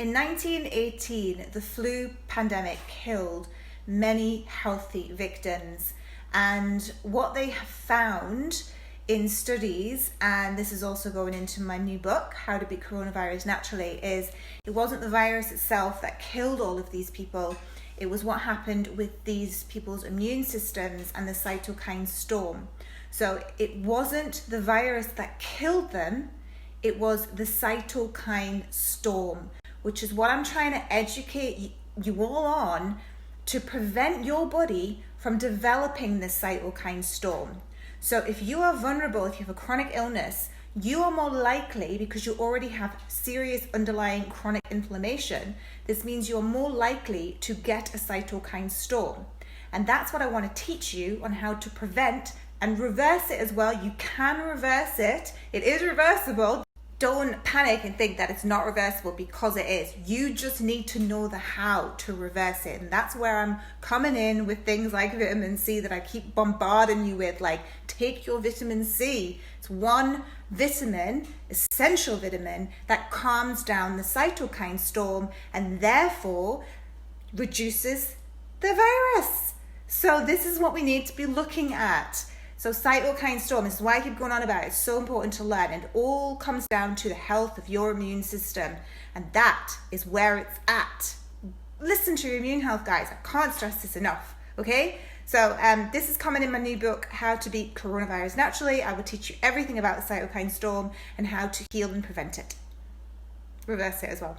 In 1918, the flu pandemic killed many healthy victims, and what they have found in studies, and this is also going into my new book, How to Beat Coronavirus Naturally, is it wasn't the virus itself that killed all of these people. It was what happened with these people's immune systems and the cytokine storm. So it wasn't the virus that killed them, it was the cytokine storm, which is what I'm trying to educate you all on to prevent your body from developing this cytokine storm. So if you are vulnerable, if you have a chronic illness, you are more likely, because you already have serious underlying chronic inflammation, this means you're more likely to get a cytokine storm. And that's what I want to teach you on how to prevent and reverse it as well. You can reverse it. It is reversible. Don't panic and think that it's not reversible, because it is. You just need to know the how to reverse it. And that's where I'm coming in with things like vitamin C that I keep bombarding you with, like take your vitamin C. It's one vitamin, essential vitamin, that calms down the cytokine storm and therefore reduces the virus. So this is what we need to be looking at. So cytokine storm, this is why I keep going on about it. It's so important to learn, and it all comes down to the health of your immune system, and that is where it's at. Listen to your immune health, guys. I can't stress this enough, okay? So this is coming in my new book, How to Beat Coronavirus Naturally. I will teach you everything about the cytokine storm and how to heal and prevent it. Reverse it as well.